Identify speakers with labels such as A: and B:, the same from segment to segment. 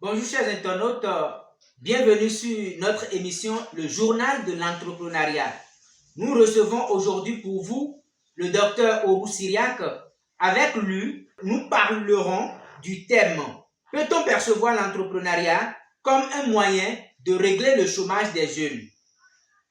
A: Bonjour chers internautes, bienvenue sur notre émission Le Journal de l'entrepreneuriat. Nous recevons aujourd'hui pour vous le docteur Orou Syriac. Avec lui, nous parlerons du thème « Peut-on percevoir l'entrepreneuriat comme un moyen de régler le chômage des jeunes ?»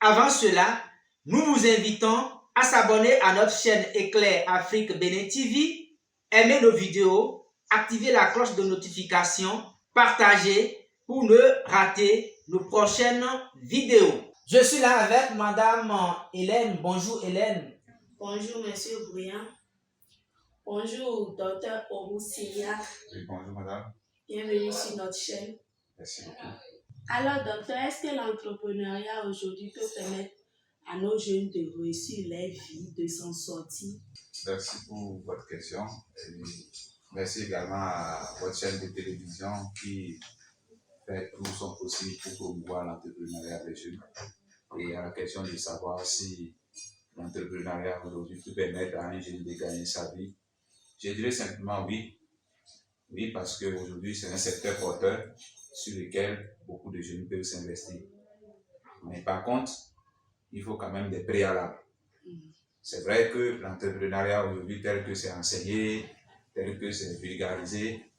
A: Avant cela, nous vous invitons à s'abonner à notre chaîne Éclair Afrique Bénin TV, aimer nos vidéos, activer la cloche de notification, partager pour ne rater nos prochaines vidéos. Je suis là avec Madame Hélène. Bonjour Hélène.
B: Bonjour Monsieur Briand. Bonjour Docteur Orou Syriac.
C: Oui, bonjour madame.
B: Bienvenue sur notre chaîne.
C: Merci beaucoup.
B: Alors docteur, est-ce que l'entrepreneuriat aujourd'hui peut permettre à nos jeunes de réussir leur vie, de s'en sortir?
C: Merci pour votre question. Et merci également à votre chaîne de télévision qui fait tout son possible pour promouvoir l'entrepreneuriat des jeunes. Et à la question de savoir si l'entrepreneuriat aujourd'hui peut permettre à un jeune de gagner sa vie, je dirais simplement oui. Oui, parce qu'aujourd'hui, c'est un secteur porteur sur lequel beaucoup de jeunes peuvent s'investir. Mais par contre, il faut quand même des préalables. C'est vrai que l'entrepreneuriat aujourd'hui, tel que c'est enseigné, tel que c'est vulgarisé,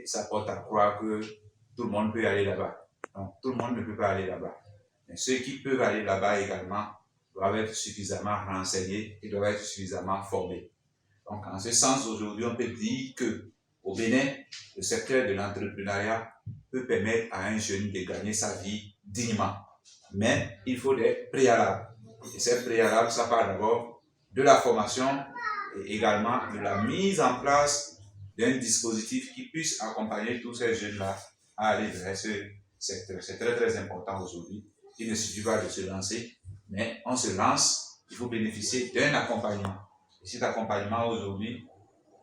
C: ça porte à croire que tout le monde peut aller là-bas. Donc, tout le monde ne peut pas aller là-bas. Mais ceux qui peuvent aller là-bas également doivent être suffisamment renseignés et doivent être suffisamment formés. Donc, en ce sens, aujourd'hui, on peut dire que au Bénin, le secteur de l'entrepreneuriat peut permettre à un jeune de gagner sa vie dignement. Mais il faut des préalables. Et ces préalables, ça part d'abord de la formation et également de la mise en place d'un dispositif qui puisse accompagner tous ces jeunes-là à aller vers ce secteur. C'est très très important aujourd'hui. Il ne suffit pas de se lancer, mais on se lance, il faut bénéficier d'un accompagnement. Et cet accompagnement aujourd'hui,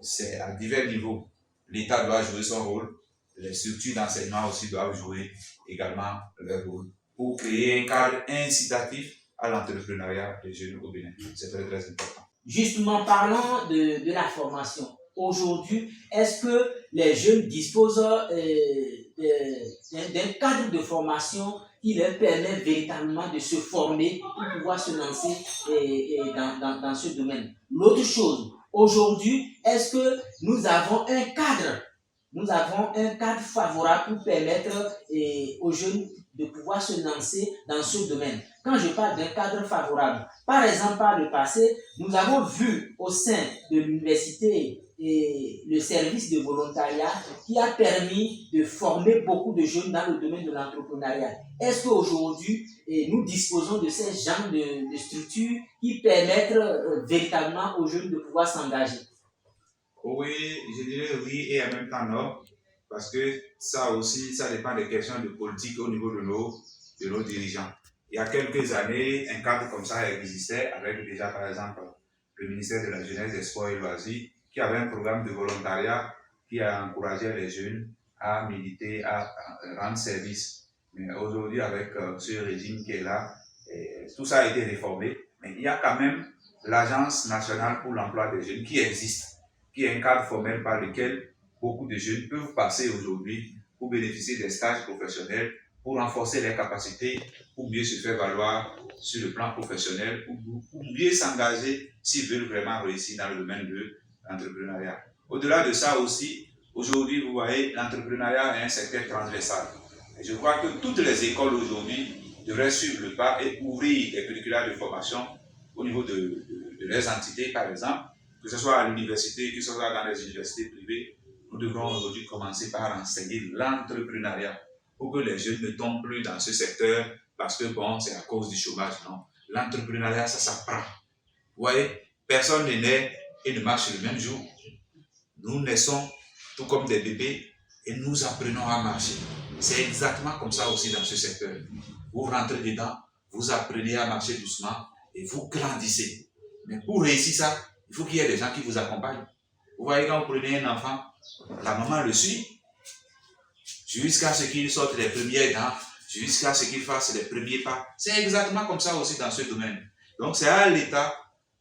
C: c'est à divers niveaux. L'État doit jouer son rôle, les structures d'enseignement aussi doivent jouer également leur rôle pour créer un cadre incitatif à l'entrepreneuriat des jeunes au Bénin. C'est très très important.
A: Justement, parlons de la formation. Aujourd'hui, est-ce que les jeunes disposent d'un cadre de formation qui leur permet véritablement de se former pour pouvoir se lancer dans ce domaine? L'autre chose, aujourd'hui, est-ce que nous avons un cadre favorable pour permettre aux jeunes de pouvoir se lancer dans ce domaine? Quand je parle d'un cadre favorable, par exemple, par le passé, nous avons vu au sein de l'université le service de volontariat qui a permis de former beaucoup de jeunes dans le domaine de l'entrepreneuriat. Est-ce qu'aujourd'hui, nous disposons de ces genres de structures qui permettent véritablement aux jeunes de pouvoir s'engager?
C: Oui, je dirais oui et en même temps non, parce que ça aussi, ça dépend des questions de politique au niveau de nos dirigeants. Il y a quelques années, un cadre comme ça existait avec déjà par exemple le ministère de la Jeunesse, des Sports et Loisirs qui avait un programme de volontariat qui a encouragé les jeunes à militer, à rendre service. Mais aujourd'hui, avec ce régime qui est là, tout ça a été réformé. Mais il y a quand même l'Agence nationale pour l'emploi des jeunes qui existe, qui est un cadre formel par lequel beaucoup de jeunes peuvent passer aujourd'hui pour bénéficier des stages professionnels, pour renforcer leurs capacités, pour mieux se faire valoir sur le plan professionnel, pour mieux s'engager s'ils veulent vraiment réussir dans le domaine de l'entrepreneuriat. Au-delà de ça aussi, aujourd'hui, vous voyez, l'entrepreneuriat est un secteur transversal. Et je crois que toutes les écoles aujourd'hui devraient suivre le pas et ouvrir des curricula de formation au niveau de leurs entités, par exemple, que ce soit à l'université, que ce soit dans les universités privées. Nous devrons aujourd'hui commencer par enseigner l'entrepreneuriat pour que les jeunes ne tombent plus dans ce secteur parce que bon, c'est à cause du chômage. Non, l'entrepreneuriat, ça s'apprend. Vous voyez, personne n'est né et ne marche le même jour. Nous naissons tout comme des bébés et nous apprenons à marcher. C'est exactement comme ça aussi dans ce secteur. Vous rentrez dedans, vous apprenez à marcher doucement et vous grandissez. Mais pour réussir ça, il faut qu'il y ait des gens qui vous accompagnent. Vous voyez, quand vous prenez un enfant, la maman le suit jusqu'à ce qu'il sorte les premières dents, jusqu'à ce qu'ils fassent les premiers pas. C'est exactement comme ça aussi dans ce domaine. Donc, c'est à l'État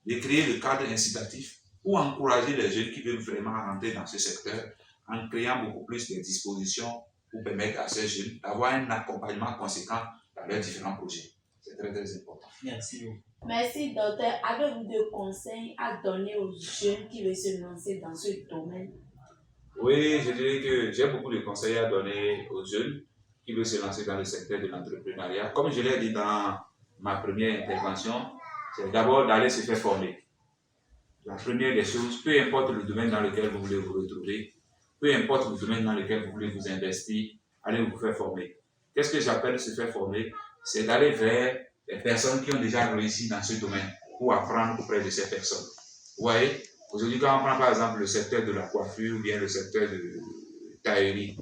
C: de créer le cadre incitatif pour encourager les jeunes qui veulent vraiment rentrer dans ce secteur en créant beaucoup plus de dispositions pour permettre à ces jeunes d'avoir un accompagnement conséquent dans leurs différents projets. C'est très, très important.
A: Merci beaucoup.
B: Merci, docteur. Avez-vous des conseils à donner aux jeunes qui veulent se lancer dans ce domaine?
C: Oui, je dirais que j'ai beaucoup de conseils à donner aux jeunes qui veulent se lancer dans le secteur de l'entrepreneuriat. Comme je l'ai dit dans ma première intervention, c'est d'abord d'aller se faire former. La première des choses, peu importe le domaine dans lequel vous voulez vous retrouver, peu importe le domaine dans lequel vous voulez vous investir, allez vous faire former. Qu'est-ce que j'appelle se faire former? C'est d'aller vers les personnes qui ont déjà réussi dans ce domaine pour apprendre auprès de ces personnes. Vous voyez, aujourd'hui, quand on prend par exemple le secteur de la coiffure ou bien le secteur de taillerie,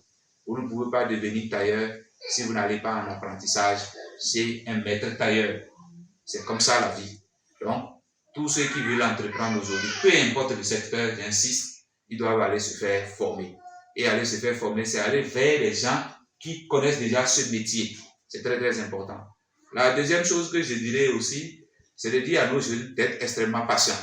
C: vous ne pouvez pas devenir tailleur si vous n'allez pas en apprentissage chez un maître tailleur. C'est comme ça la vie. Donc, tous ceux qui veulent entreprendre aujourd'hui, peu importe le secteur, j'insiste, ils doivent aller se faire former. Et aller se faire former, c'est aller vers les gens qui connaissent déjà ce métier. C'est très, très important. La deuxième chose que je dirais aussi, c'est de dire à nos jeunes d'être extrêmement patients.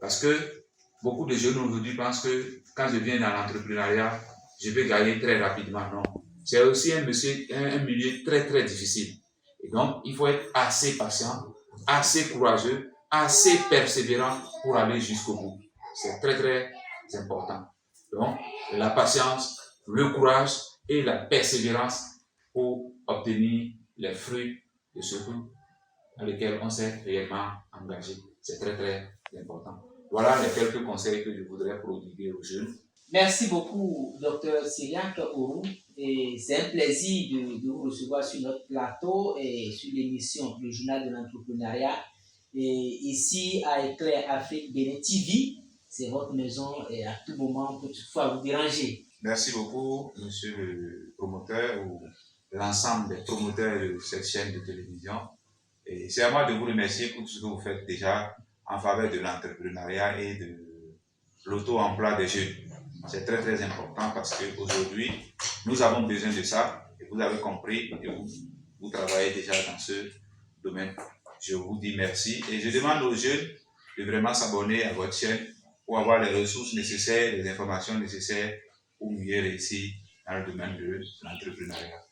C: Parce que beaucoup de jeunes aujourd'hui pensent que quand je viens dans l'entrepreneuriat, je vais gagner très rapidement. Non. C'est aussi un milieu très, très difficile. Et donc, il faut être assez patient, assez courageux, assez persévérant pour aller jusqu'au bout. C'est très, très important. Donc, la patience, le courage et la persévérance pour obtenir les fruits de ce dans lequel on s'est réellement engagé. C'est très, très important. Voilà les quelques conseils que je voudrais prodiguer aux jeunes.
A: Merci beaucoup, Dr Cyriaque Orou. Et c'est un plaisir de vous recevoir sur notre plateau et sur l'émission Le Journal de l'entrepreneuriat. Et ici à Éclair Afrique Bénin TV, c'est votre maison et à tout moment on peut toutefois vous déranger.
C: Merci beaucoup, monsieur le promoteur ou l'ensemble des promoteurs de cette chaîne de télévision. Et c'est à moi de vous remercier pour tout ce que vous faites déjà en faveur de l'entrepreneuriat et de l'auto-emploi des jeunes. C'est très, très important parce qu'aujourd'hui, nous avons besoin de ça. Et vous avez compris et vous travaillez déjà dans ce domaine. Je vous dis merci et je demande aux jeunes de vraiment s'abonner à votre chaîne pour avoir les ressources nécessaires, les informations nécessaires pour mieux réussir dans le domaine de l'entrepreneuriat.